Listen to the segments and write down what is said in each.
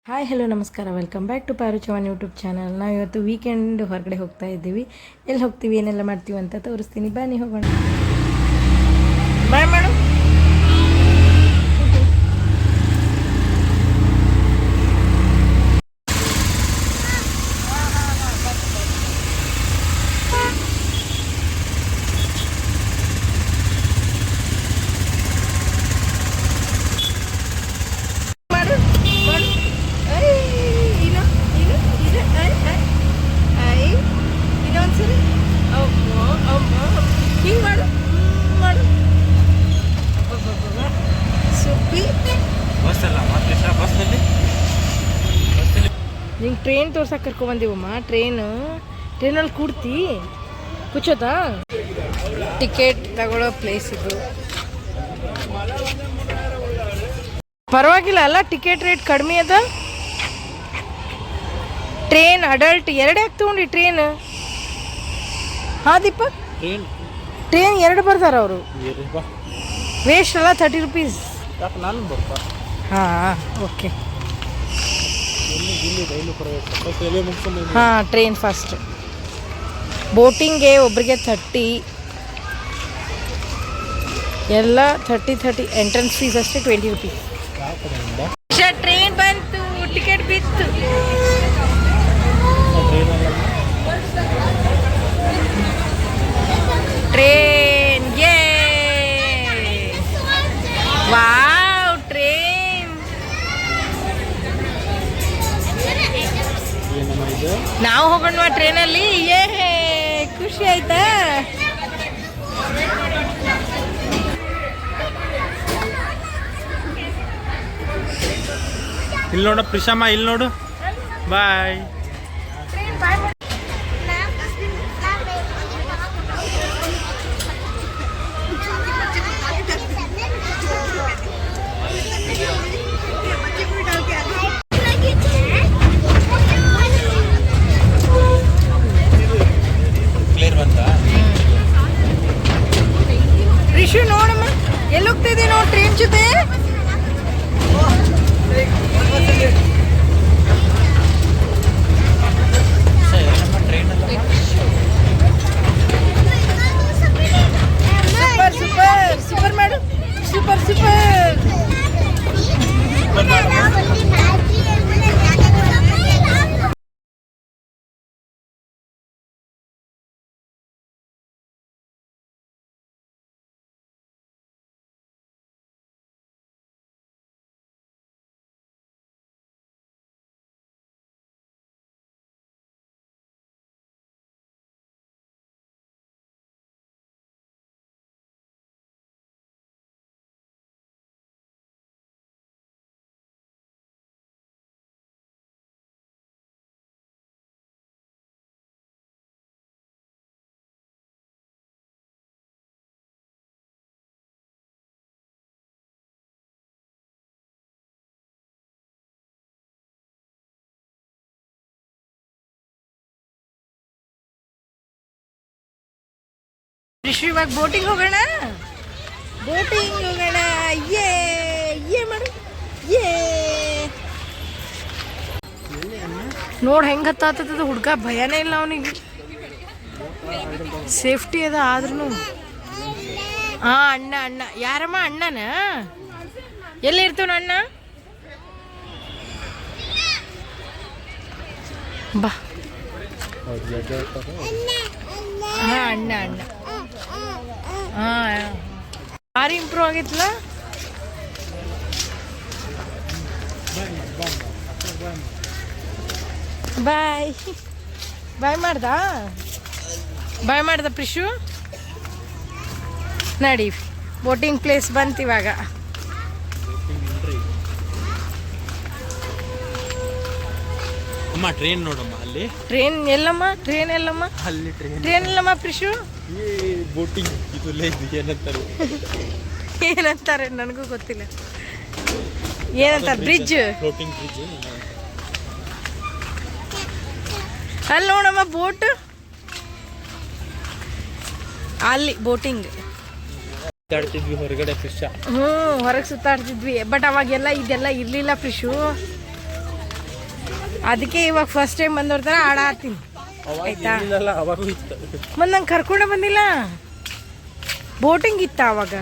Hi hello ನಮಸ್ಕಾರ, welcome back to ಪಾರು Chavan YouTube channel. ನಾವು ಇವತ್ತು ವೀಕೆಂಡ್ ಹೊರಗಡೆ ಹೋಗ್ತಾ ಇದ್ದೀವಿ. ಎಲ್ಲಿ ಹೋಗ್ತೀವಿ, ಏನೆಲ್ಲ ಮಾಡ್ತೀವಿ ಅಂತ ತೋರಿಸ್ತೀನಿ, ಬನ್ನಿ ಹೋಗೋಣ. Bye madam. ನಿಂಗೆ ಟ್ರೈನ್ ತೋರ್ಸಕ್ಕೆ ಕರ್ಕೊಂಬಂದಿವಮ್ಮ. ಟ್ರೈನಲ್ಲಿ ಕೂಡ್ತಿ ಕೂಚೋತಾ. ಟಿಕೆಟ್ ತಗೊಳ್ಳೋ ಪ್ಲೇಸ್ ಇದು. ಪರವಾಗಿಲ್ಲ ಅಲ್ಲ, ಟಿಕೆಟ್ ರೇಟ್ ಕಡಿಮೆ ಅದ. ಟ್ರೈನ್ ಅಡಲ್ಟ್ ಎರಡೇ ತೊಗೊಂಡು ಟ್ರೈನ್. ಹಾಂ ದೀಪಕ್, ಟ್ರೈನ್ ಎರಡು ಬರ್ತಾರ ಅವರು. ವೇಸ್ಟ್ ಅಲ್ಲ, 30 ರೂಪೀಸ್. ಹಾಂ ಓಕೆ. ಹಾಂ, ಟ್ರೈನ್ ಫಸ್ಟ್. ಬೋಟಿಂಗ್ಗೆ ಒಬ್ರಿಗೆ 30, ಎಲ್ಲ 30 ಎಂಟ್ರೆನ್ಸ್ ಫೀಸ್ ಅಷ್ಟೇ 20 ರೂಪೀಸ್. ಟ್ರೈನ್ ಬಂತು, ಟಿಕೆಟ್ ಬಿತ್ತು. Train wow, train. ನಾವು ಹೋಗೋಣ ಟ್ರೈನಲ್ಲಿ. ಖುಷಿ ಆಯ್ತಾ? ಇಲ್ಲಿ ನೋಡು ಪ್ರಿಷಮ್ಮ, ಇಲ್ಲಿ ನೋಡು. ಬಾಯ್. ರಿಷು ನೋಡಮ್ಮ, ಎಲ್ಲಿ ಹೋಗ್ತಿದ್ದೀವಿ ನಾವು ಟ್ರೈನ್ ಜೊತೆ. ಸೂಪರ್ ಸೂಪರ್ ಸೂಪರ್ ಮಾಡು, ಸೂಪರ್ ಸೂಪರ್. ರಿಷು, ಇವಾಗ ಬೋಟಿಂಗ್ ಹೋಗೋಣ. ಬೋಟಿಂಗ್ ಹೋಗೋಣ. ಮಾಡು. ನೋಡ್ ಹೆಂಗ್ ಹತ್ತಾತದ ಹುಡ್ಗ, ಭಯನೇ ಇಲ್ಲ ಅವನಿಗೆ. ಸೇಫ್ಟಿ ಅದ ಆದ್ರೂ. ಹಾ, ಅಣ್ಣ ಯಾರಮ್ಮ? ಅಣ್ಣನ ಎಲ್ಲಿ ಇರ್ತವನ ಅಣ್ಣ? ಬಾ. ಹಾ, ಅಣ್ಣ. ಹಾಂ, ಭಾರಿ ಇಂಪ್ರೂವ್ ಆಗಿತ್ತಲ್ಲ. ಬಾಯ್ ಮಾಡ್ದ ಪ್ರಿಷು. ನಡಿ, ಬೋಟಿಂಗ್ ಪ್ಲೇಸ್ ಬಂತು ಇವಾಗ. ಅಮ್ಮ ಟ್ರೈನ್ ನೋಡಮ್ಮ, ಅಲ್ಲಿ ಟ್ರೈನ್ ಎಲ್ಲಮ್ಮ? ಅಲ್ಲಿ ಟ್ರೈನ್ ಎಲ್ಲಮ್ಮ ಪ್ರಿಷು? ಬೋಟಿಂಗ್ ಇದು ಏನಂತಾರೆ ನನಗೂ ಗೊತ್ತಿಲ್ಲ. ಏನಂತಾರೆ? Bridge, floating bridge. ಅಲ್ಲಿ ನೋಡಮ್ಮ ಬೋಟ್, ಅಲ್ಲಿ ಬೋಟಿಂಗ್. ಸುತ್ತಾಡ್ತಿದ್ವಿ ಹೊರಗಡೆ ಫಿಶ್. ಹೊರಗೆ ಸುತ್ತಾಡ್ತಿದ್ವಿ. ಬಟ್ ಅವಾಗೆಲ್ಲ ಇದೆಲ್ಲ ಇರಲಿಲ್ಲ ಫಿಶು. ಅದಕ್ಕೆ ಇವಾಗ ಫಸ್ಟ್ ಟೈಮ್ ಬಂದವ್ರ ಥರ ಆಡಾತೀನಿ. ಆಯ್ತಾ? ಅವಾಗೂ ಇತ್ತು. ಮತ್ತು ನಂಗೆ ಕರ್ಕೊಂಡೆ ಬಂದಿಲ್ಲ. ಬೋಟಿಂಗ್ ಇತ್ತ ಅವಾಗ?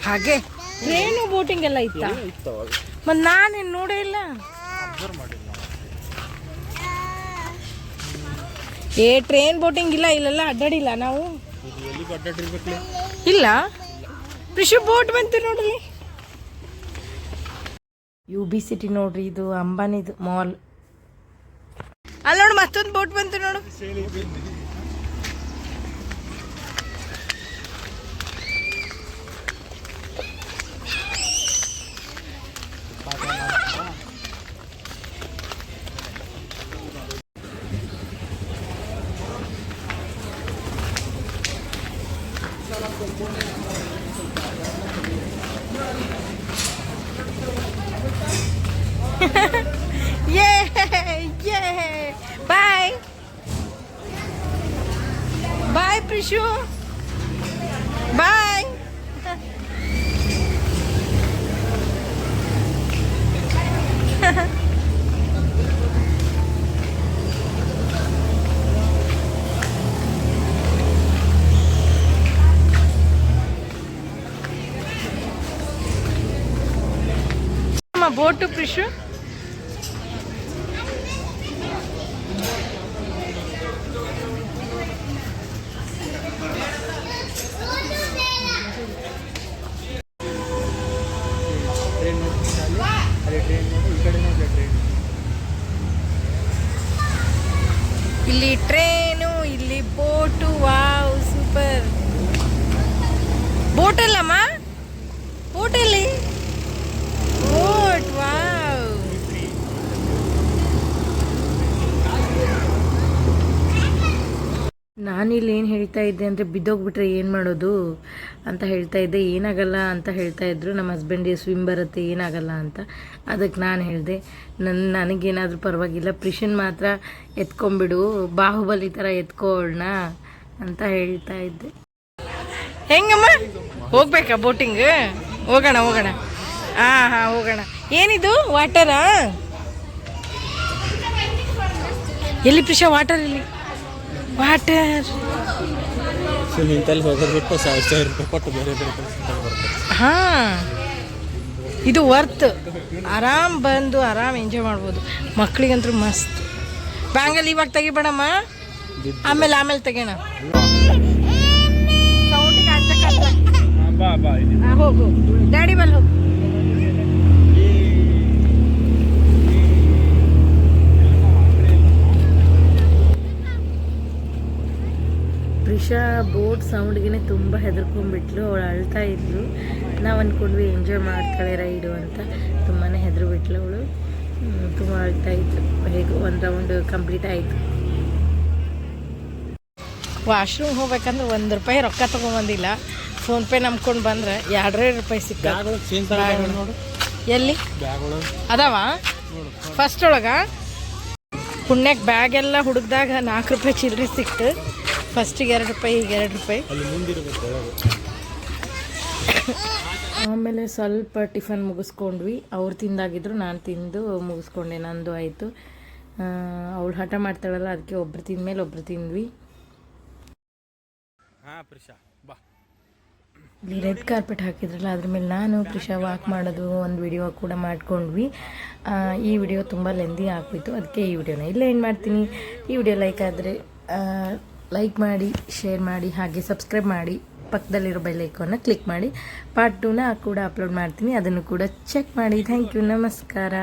ಹಾಗೆ ಟ್ರೈನು ಬೋಟಿಂಗ್ ಎಲ್ಲ ಇತ್ತ? ಮತ್ತು ನಾನೇನು ನೋಡೇ ಇಲ್ಲ. ಟ್ರೈನ್ ಬೋಟಿಂಗ್ ಇಲ್ಲ, ಇಲ್ಲೆಲ್ಲ ಅಡ್ಡಾಡಿಲ್ಲ ನಾವು. ಇಲ್ಲ ಕೃಷಿ ಬೋಟ್ ಬಂತು ನೋಡ್ರಿ. UB ಸಿಟಿ ನೋಡ್ರಿ, ಇದು ಅಂಬಾನಿದು ಮಾಲ್. ಅಲ್ಲಿ ನೋಡು ಮತ್ತೊಂದು ಬೋಟ್ ಬಂತು ನೋಡು. ಬಾಯ್ ಬಾಯ್ ಪ್ರಿಶು, ಬಾಯ್. ಬೋಟು ಪ್ರಿಶು. ಇಲ್ಲಿ ಟ್ರೈನು, ಇಲ್ಲಿ ಬೋಟು. Wow super. ಬೋಟ್ ಅಲ್ಲಮ್ಮ, ಬೋಟಲ್ಲಿ ಬೋಟ್. ವಾವ್. ನಾನಿಲ್ಲಿ ಏನು ಹೇಳ್ತಾ ಇದ್ದೆ ಅಂದರೆ ಬಿದ್ದೋಗ್ಬಿಟ್ರೆ ಏನು ಮಾಡೋದು ಅಂತ ಹೇಳ್ತಾ ಇದ್ದೆ. ಏನಾಗಲ್ಲ ಅಂತ ಹೇಳ್ತಾ ಇದ್ರು ನಮ್ಮ ಹಸ್ಬೆಂಡಿಗೆ. ಸ್ವಿಮ್ ಬರುತ್ತೆ, ಏನಾಗಲ್ಲ ಅಂತ. ಅದಕ್ಕೆ ನಾನು ಹೇಳಿದೆ ನನಗೇನಾದರೂ ಪರವಾಗಿಲ್ಲ, ಪ್ರಿಷನ್ ಮಾತ್ರ ಎತ್ಕೊಂಬಿಡು, ಬಾಹುಬಲಿ ಥರ ಎತ್ಕೊಳ್ಳೋಣ ಅಂತ ಹೇಳ್ತಾ ಇದ್ದೆ. ಹೆಂಗಮ್ಮ ಹೋಗ್ಬೇಕಾ ಬೋಟಿಂಗ್? ಹೋಗೋಣ ಹೋಗೋಣ. ಹಾಂ ಹೋಗೋಣ. ಏನಿದು ವಾಟರಾ? ಎಲ್ಲಿ ಪ್ರಿಷಾ ವಾಟರ್? ಇಲ್ಲಿ ವಾಟರ್. ನಿಂತಲ್ಲಿ ಹೋಗೋದು ಬಿಟ್ಟು 1000 ರೂಪಾಯಿ ಕೊಟ್ಟು ಬೇರೆ ಬೇರೆ ಹಾಂ, ಇದು ವರ್ತ್. ಆರಾಮ್ ಬಂದು ಆರಾಮ್ ಎಂಜಾಯ್ ಮಾಡ್ಬೋದು. ಮಕ್ಳಿಗಂತೂ ಮಸ್ತ್. ಬ್ಯಾಂಗಲ್ಲಿ ಇವಾಗ ತೆಗಿಬೇಡಮ್ಮ, ಆಮೇಲೆ ತೆಗೋಣ. ಹೋಗು ಡ್ಯಾಡಿ ಬಲ್ಲಿ ಹೋಗು. ಪ್ರಿಷಾ ಬೋಟ್ ಸೌಂಡ್ಗೆ ತುಂಬ ಹೆದರ್ಕೊಂಡ್ಬಿಟ್ಲು. ಅವಳು ಅಳ್ತಾ ಇದ್ಲು. ನಾವು ಅಂದ್ಕೊಂಡ್ವಿ ಎಂಜಾಯ್ ಮಾಡ್ತಾಳೆ ರೈಡು ಅಂತ. ತುಂಬಾ ಹೆದರ್ಬಿಟ್ಲು ಅವಳು. ತುಂಬ ಅಳ್ತಾ ಇತ್ತು. ಹೇಗೂ ಒಂದು ರೌಂಡ್ ಕಂಪ್ಲೀಟ್ ಆಯಿತು. ವಾಶ್ರೂಮ್ ಹೋಗ್ಬೇಕಂದ್ರೆ ₹1 ರೊಕ್ಕ ತೊಗೊಂಬಂದಿಲ್ಲ. ಫೋನ್ಪೇ ನಂಬ್ಕೊಂಡು ಬಂದ್ರೆ ₹2 ಸಿಕ್ಕ. ಎಲ್ಲಿ ಅದಾವ? ಫಸ್ಟ್ ಒಳಗೆ ಪುಣ್ಯಕ್ಕೆ ಬ್ಯಾಗ್ ಎಲ್ಲ ಹುಡುಕ್ದಾಗ ₹4 ಚಿಲ್ಲರೆ ಸಿಕ್ತು. ಫಸ್ಟಿಗೆ ₹2, ಈಗ ₹2. ಆಮೇಲೆ ಸ್ವಲ್ಪ ಟಿಫನ್ ಮುಗಿಸ್ಕೊಂಡ್ವಿ. ಅವ್ರು ತಿಂದಾಗಿದ್ರು, ನಾನು ತಿಂದು ಮುಗಿಸ್ಕೊಂಡೆ. ನಂದು ಆಯಿತು. ಅವಳು ಹಠ ಮಾಡ್ತಾಳಲ್ಲ, ಅದಕ್ಕೆ ಒಬ್ರು ತಿಂದಮೇಲೆ ಒಬ್ರು ತಿಂದ್ವಿ. ಇಲ್ಲಿ ರೆಡ್ ಕಾರ್ಪೆಟ್ ಹಾಕಿದ್ರಲ್ಲ, ಅದ್ರ ಮೇಲೆ ನಾನು ಪ್ರಿಷಾ ವಾಕ್ ಮಾಡೋದು ಒಂದು ವಿಡಿಯೋ ಕೂಡ ಮಾಡ್ಕೊಂಡ್ವಿ. ಈ ವಿಡಿಯೋ ತುಂಬ ಲೆಂದಿ ಆಗ್ಬಿಟ್ಟು ಅದಕ್ಕೆ ಈ ವಿಡಿಯೋನ ಇಲ್ಲೇ ಏನು ಮಾಡ್ತೀನಿ. ಈ ವಿಡಿಯೋ ಲೈಕ್ ಆದರೆ ಲೈಕ್ ಮಾಡಿ, ಶೇರ್ ಮಾಡಿ, ಹಾಗೆ ಸಬ್ಸ್ಕ್ರೈಬ್ ಮಾಡಿ. ಪಕ್ಕದಲ್ಲಿರೋ ಬೆಲ್ ಐಕಾನ್ನ ಕ್ಲಿಕ್ ಮಾಡಿ. ಪಾರ್ಟ್ 2ನ ಕೂಡ ಅಪ್ಲೋಡ್ ಮಾಡ್ತೀನಿ, ಅದನ್ನು ಕೂಡ ಚೆಕ್ ಮಾಡಿ. ಥ್ಯಾಂಕ್ ಯು, ನಮಸ್ಕಾರ.